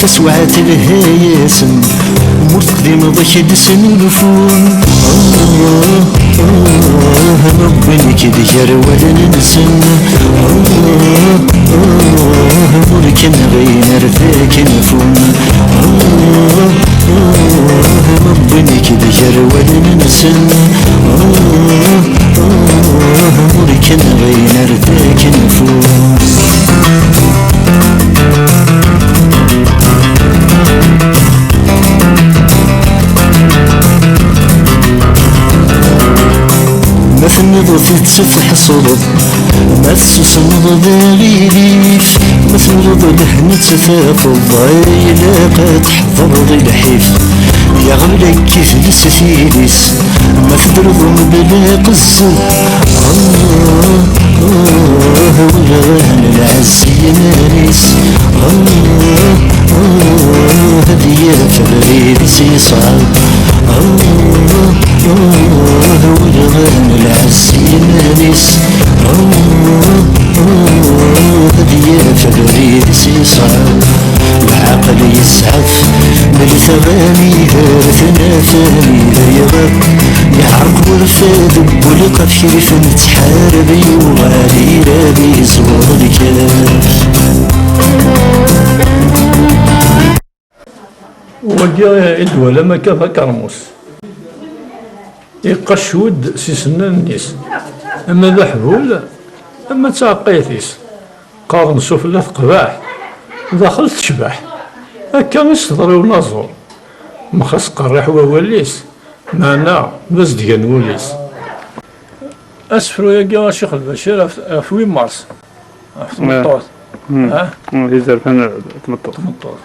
سوعة الهياسن مرتقدم ضحي دسن الفون ربي كدير ولا ننسن مركن غير ذاك نفون ربي كدير ولا ننسن مركن غير ذاك نفون ما تنض تتسفح صدد ما تسوسنض ذغيليف ما تنض لهنة تثافض ضايلة تحضر ضي الحيف يا غملك كيف لسفيليس ما تضربهم بلا قصة ولا غان العزي ماريس هدية فبريد يصعب ولا غان العزي ماريس هدية فبريد يصعب العقل يسعف بالثغاني هرثنا ثاني لا يغاب يعرق ورفاد بولقى في كيف نتحارب وغالي رابي زور الكاف وجا إدوى لما كفى كرموس يقشود سيسنا الناس أما ذا حبول أما تعقيثيس قارن سفلة قباح دخلت تشبح هكا يصدر ونظر مخص قرح ووليس معنا بس ديال وليس اسفرو يا شيخ البشير في 8 مارس في 18 يزال فين 18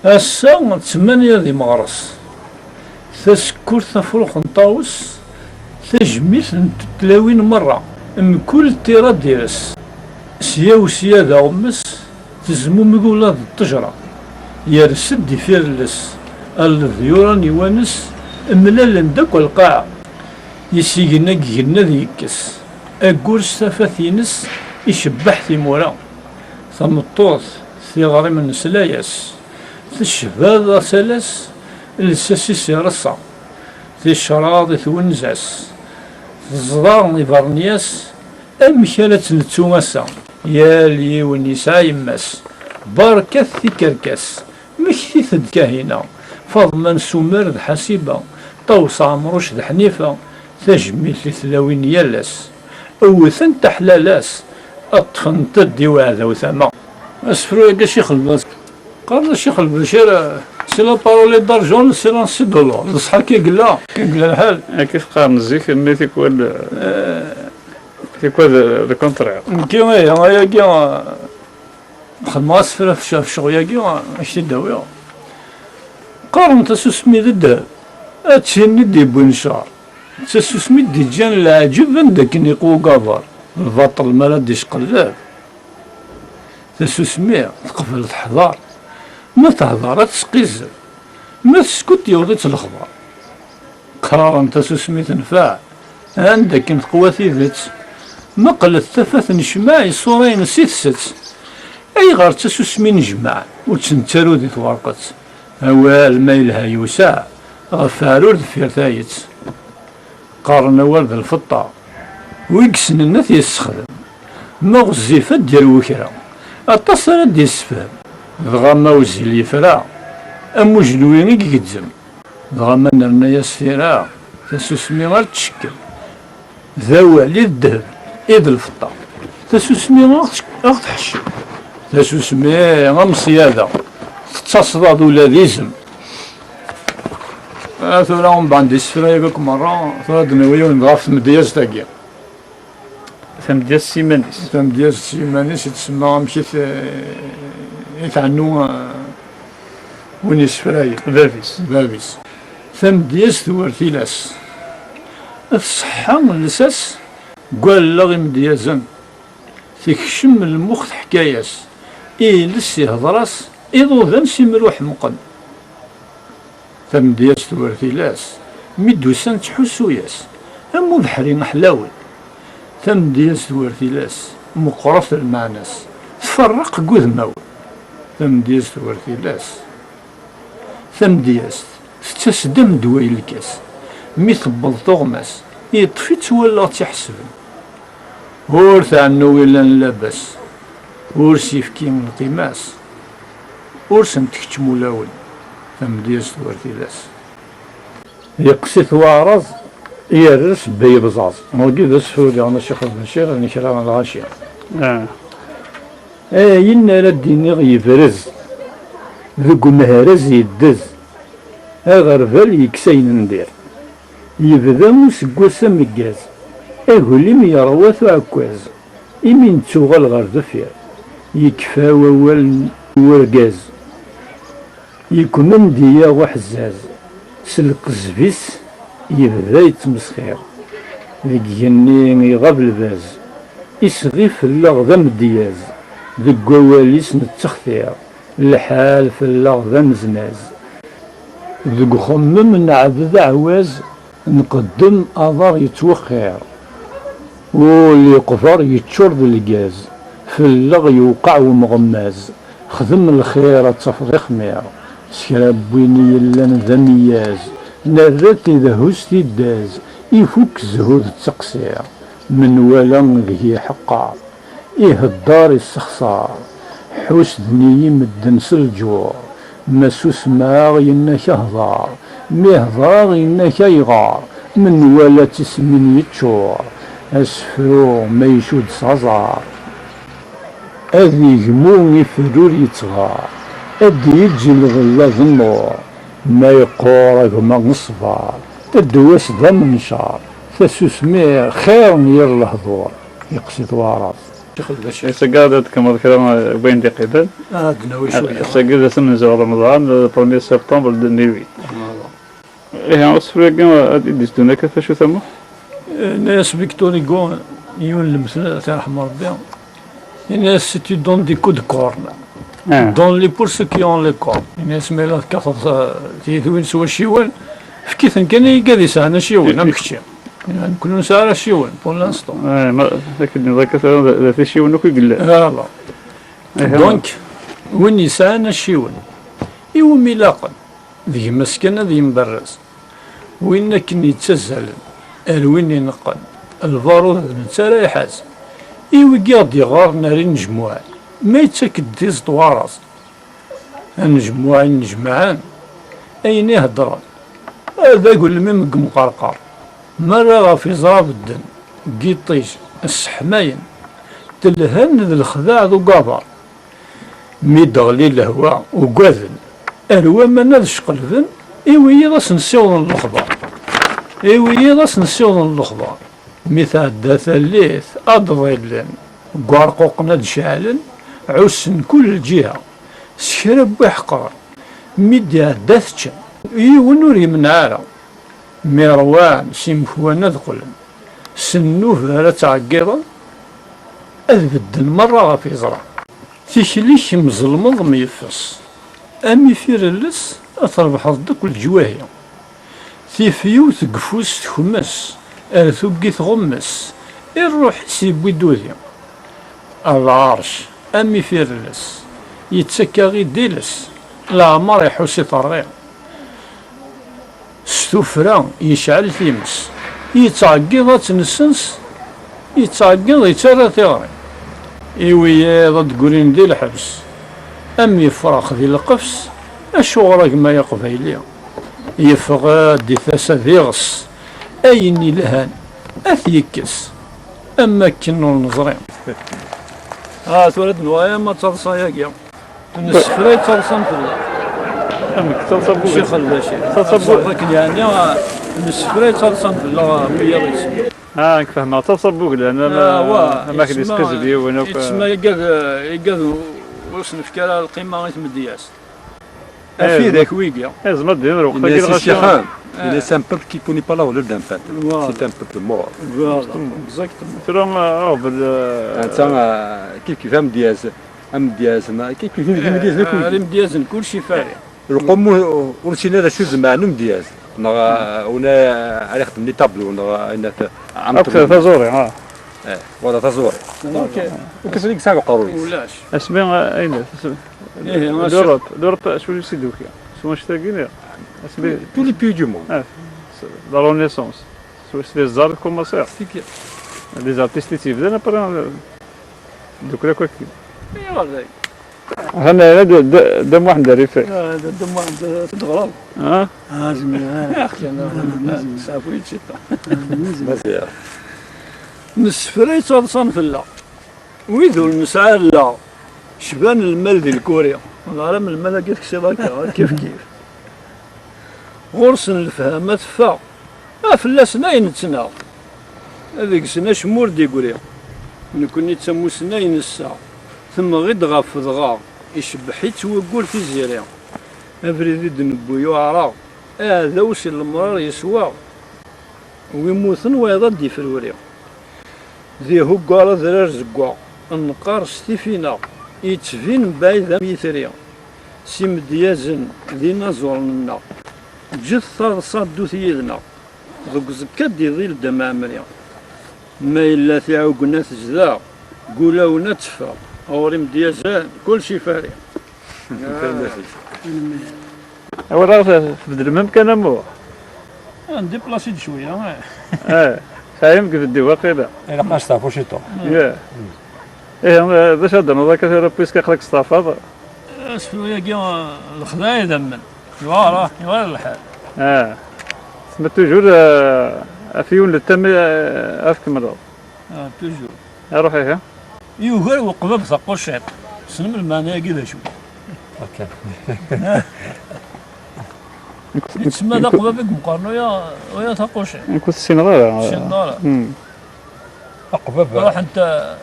الساعة 8 دي مغرس تسكر تفرق نطاوس تجميس تلاوين مرة من كل تيرا ديرس سيا وسيا دا غمس تزمو مقولة التجرة يرسد فيرلس الذيوران يوانس ملال ندك والقاع يسيقنا قيقنا ذيكس أقول استفاثينس يشبح ثمورا ثمطوط ثغري من سلايس تشباد سلاس الساسيس رصا تشراض ثونزاس الزضار فرنياس أمكالة نتوماسا يا لي والنساء يماس باركة كركاس مكثي ثدكاهنا فضلا سمر حسيبة طوس عمروش حنيفة تجميل ثلاوين يالاس أوثن تحلالاس أطفن تدي وهذا وثما أسفرو يا شيخ الباس قال الشيخ البشير سي لا بارولي دارجون سي لانسي دولار بصح كي قلا الحال كيف قارن الزيك ملي تيكون ذا كونترير كيما هي كيما خدمة أسفرة في الشغل كيما اش تداويها قارن تسوسمي الذهب أتشيني دي بنشار تسوسمي دي جان العجب عندك نيقو قافر البطل مالا ديش قلاب تسوسمي تقفل تحضر ما تهضر تسقيز ما تسكت يوضيت الخبر قارن تسوسمي تنفع عندك قواتي ذات ما قلت ثفاث نجمع صورين سيتست أي غير تسوسمي نجمع وتنترو دي ثوارقت أوال ما يلها يوسع غفارور دفير ثايت قارن أول ذا الفطة ويقسن الناس يستخدم ما غزيفة ديال وكرا اتصل دي السفام دغا ما وزيل يفرا أمو جلوين يقدم دغا ما نرنا يسفيرا تسوسمي غير تشكل ذا علي الذهب إيد الفطة تسوسمي غير تحشي تسوسمي غير مصيادة تتصدد ولا ديزم ثورا من بعد السفرة يقولك مرة ثورا دنوية ونضغط في مدياز تاقيا مدياز سيمانيس مدياز سيمانيس يتسمى مشيت يتعنو وين السفراية بابيس مدياز ثور ثلاث الصحة لساس قال لغي مديازن تكشم المخ حكاياس لسي هضراس إذو ذن سي مروح مقد ثمدياس ثورثيلاس ميدوسان تحسو ياس أمو بحري محلاول ثمدياس ثورثيلاس مقرف المعناس تفرق قذ ماول تمديست ورثيلاس تمديست تستسدم دوي الكاس مي تبض طغماس يطفيت ولا تحسب ورث عنو ولا لاباس ورث يفكي من القماس ورث نتكتمو لاول تمديست ورثيلاس يقسيت وعرض يرس بي بزاز موجي ذا سفولي أنا شيخ البنشير أنا كلام الغاشية ينا لديني يفرز ذو مهرز يدز أغرفال يكسين ندير يبدا مسقوسا مقاز أهولي ميروات عكاز إمين تشوغل غير دفير يكفى ووال ورقاز يكمن ديا وحزاز سلق الزبيس يبدا يتمسخير ذيك جني يغاب الباز يصغي في اللغ مدياز ذيك قواليس نتخثير الحال في اللغ مزناز ذيك خمم نعبد عواز نقدم أضار يتوخير واللي يقفر يتشرد الجاز في اللغ يوقع ومغماز خدم الخير تفضي خمير سكراب ويني يلان ذا مياز نرات إذا هستي الداز يفك زهود التقصير من ولا ذهي حقار إيه الدار السخصار حسدني يمدن سلجور مسوس ماغ ينك هضار مهضار ينك يغار من ولا تسمن يتشور أسفرو ما يشود صزار أذي جموم يفرور يتغار أدي يجي الغلاظ النور ما يقورك ما نصفار تدوس ذا منشار تسوسمي خير ير الهضور يقصد وراس سقادت كما الكلام بين دقيقة ناوي شوية سقادت من زوال رمضان 1 سبتمبر 2008 إيه أصفر كما أديس دونا كيف شو ثمه ناس فيكتوري غون يون المثل تاع رحمة ربي الناس سيتي دون دي كود كورن دون لي بور سو كي اون لي كور الناس ميلا كثر تيثوين سوا شيوان فكيثن كان يقادي ساعنا شيوان نمكشي يعني كل نساء شيوان بور لانستون لكن ذاك ذات الشيوان نكو يقول لا دونك وين يساعنا شيوان إيوا ميلاقا ذي مسكنة ذي مبرز وين كني يتسهل الوين ينقل الفاروض نتسارى يحاز إيوا قاعد يغار ناري نجموعان ما يتسكد ديز طواراس نجموعان نجمعان أين يهدران هذا يقول ميمك مقرقر مرة في زراب الدن قيطيش السحماين تلهن ذي الخذاع ذو قابر ميدغلي الهواء وقاذن الوا ما نذش قلبن إيوا يضاس نسيوضن الأخبار إيوا يضاس نسيوضن الأخبار مثال دا ثالث أضريلن قارقوقنا دشعلن عسن كل جهة سكرب وحقر ميديا داثشن إيوا نوري من عارة مروان سيمكوانا ذقلن سنوف ذا تعقيضا أذبدن مرة في زرع تيكليش مظلمض ميفس أمي فيرلس أتربح ضدك الجواهي تيفيو تقفوس تخمس أرثوقي تغمس الروح سيبوي دوذي العرش أمي فيرلس يتسكى غي ديلس العمر يحوسي طريق ستوفرا يشعل ثيمس يتعقيض تنسنس يتعقيض يترى ثيغري إيويا ضد قولين دي الحبس أمي فراخ ذي القفس أشغرك ما يقفيلي يفغاد دي ثاسا ذيغس أيني لهان أثيكس أما كنو نظرين تولد نوايا ما ترصى ياكيا نسفري ترصى في الله أمك تصبو شيخ الباشي تصبو يعني نسفري ترصى في الله ويغيس كفهمنا تصبو لأن ما كدي سكزبي ونوك يتسمى يقاد وصل في كلا القيمة غير مدياس في ذاك ويقيا زعما دير وقت Il est un peuple qui ne connaît pas la Hollande en fait. C'est un peuple mort. ترى كيف يفهم دياز دياز ما كيف يفهم دياز ريم دياز كل شيء فارغ القوم ورسينا لا شو زمان دياز ونا على خدمني طابلو ونا أكثر تزوري ولا تزوري وكسريك ساق قروي اسمي أين l'Europe شو يسيدوا فيها شو مشتاقين اسمي tous les pays du monde. la Renaissance شو اسمي الزار كوماسير les artistes ici بدنا برا دوك لا كوكي والله انا دم واحد داري فيه هذا دم واحد تغرب زميل يا اخي انا صافي تشيطا مزيان. نسفريت صلصان في الله ويذو المسعى لا شبان المال ديال كوريا والله من المال قلت لك هكا كيف غرس الفهم تفا فلاس ناين تسنا هذيك سنة شمور دي كوريا نكون يتسمو سناين الساعة ثم غيد غاف ضغا يشبحيت ويقول في زيريا افريد دنبو يعرى هذا وش المرار يسوى ويموثن ويضد في الوريا ذي هو قال ذرار زقوا النقار ستيفينا يتفين بايدا ميثريا سيم ديازن ذي نزور منا جث صادو ثيدنا ذوك زكاد يضيل دم عمريا ما إلا ثيعوقنا تجدا قولاونا تفا أوريم ديازان كل شي فاري أول في الدرمم كان مو عندي بلاصيد شوية فاهم كيف الدواء قيلا إلا ما نستعرفوش يطو ايه باش هضرنا ذاك بيسك خلق الصفاض شوية كيما الخدايا دمن يوارا الحال سما توجور افيون للتم افك مرض توجور روحي ها يوغر وقبب ثقو الشيط سلم المعنى كذا شو تسمى ذا قبابك مقارنة ويا ثقو الشيط كنت السينغال أقبب راح انت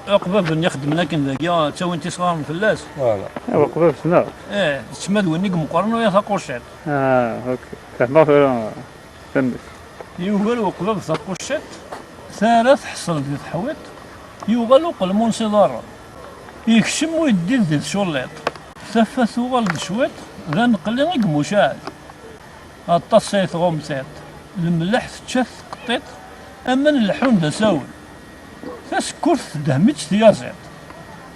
عقبة يخدم لكن ذاك تسوي انت صغار من فلاس فوالا عقبة سنا تسمى ذونيك مقارنة ويا ثقو الشيط اوكي فهمت فهمت يوغل وقبب ثقو الشيط ثالث حصل في تحويط يوغل قلمون صدارة يكشم ويدير ذي شوليط ثفث وغلد شويط ذا نقلي مشاهد التصيت غمسات الملح تشث قطيط اما اللحون ذا ساول تسكرت دهمت ثيازيط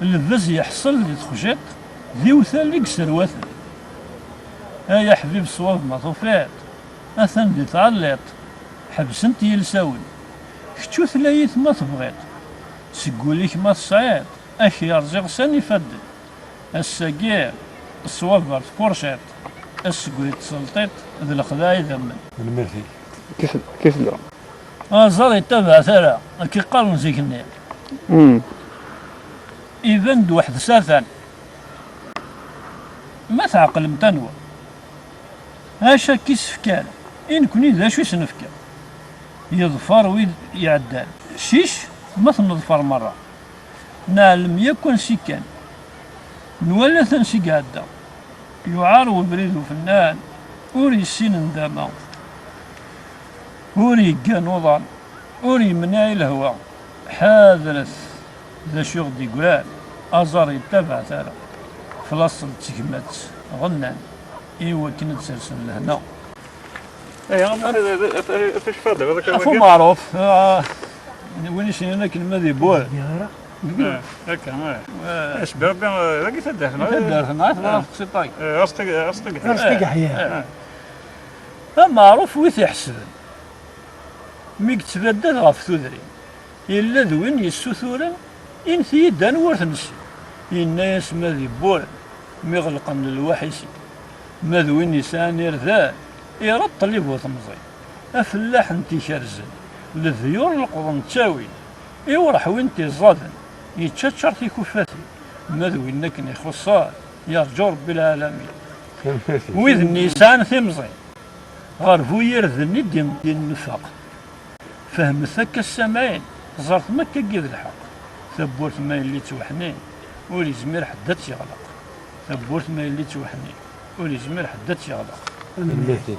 اللذاذ يحصل لي تخشيط ذي وثاليك سروث يا حبيب الصواب ما طفيت اثن ذي تعليط حبس انت يلساول كتو ثلايث ما تبغيت سقوليك ما تصعيد اخي يرزق ساني فدد الساقير الصواب تفورشيط السقولي تسلطيط ذي الخداي ذمن المرثي كيف لا زار يتبع ثرى كي قال نزيكني إذن واحد ساثان ما تعقل متنوى هاشا كيس فكان إن كوني ذا شو سنفكا يظفر ويد يعدان شيش ما تنظفر مرة نعلم يكون سكان نولا ثنسي قاعدة يعار وبريد فنان وري السين نداما وري كان وضع وري مناي الهواء حاذرث ذا شغل دي قران أزار يتبع ثارا فلاصل تكمات غنان إيوا كنت سلسل لهنا فاش فاضي هذاك عفو معروف وين شنو كلمة ذي بول هكا اش بربي لاقي تدخل تدخل سيطاي راسك حياه معروف ويث يحسب مي تبدل غف ثودري إلا ذوين يسوثورا إن ثيدان ورث نسي الناس ما ذي بول مغلقا للوحيسي ما ذوين يسان يرثان يرط اللي بو تمزي أفلاح انتي شرزن لذيور القضن تساوي يورح وينتي الزادن يتشتشر في كفاتي ما ذوين نكن يخصار يرجو ربي العالمين وإذ النيسان ثمزي غرفو يرذني دين النفاق فهم ثك السماين زرت مكة قيد الحق ثبورت ما اللي توحنين ولي زمير حدات يغلق ثبورت ما اللي توحنين ولي زمير حدات يغلق المرثي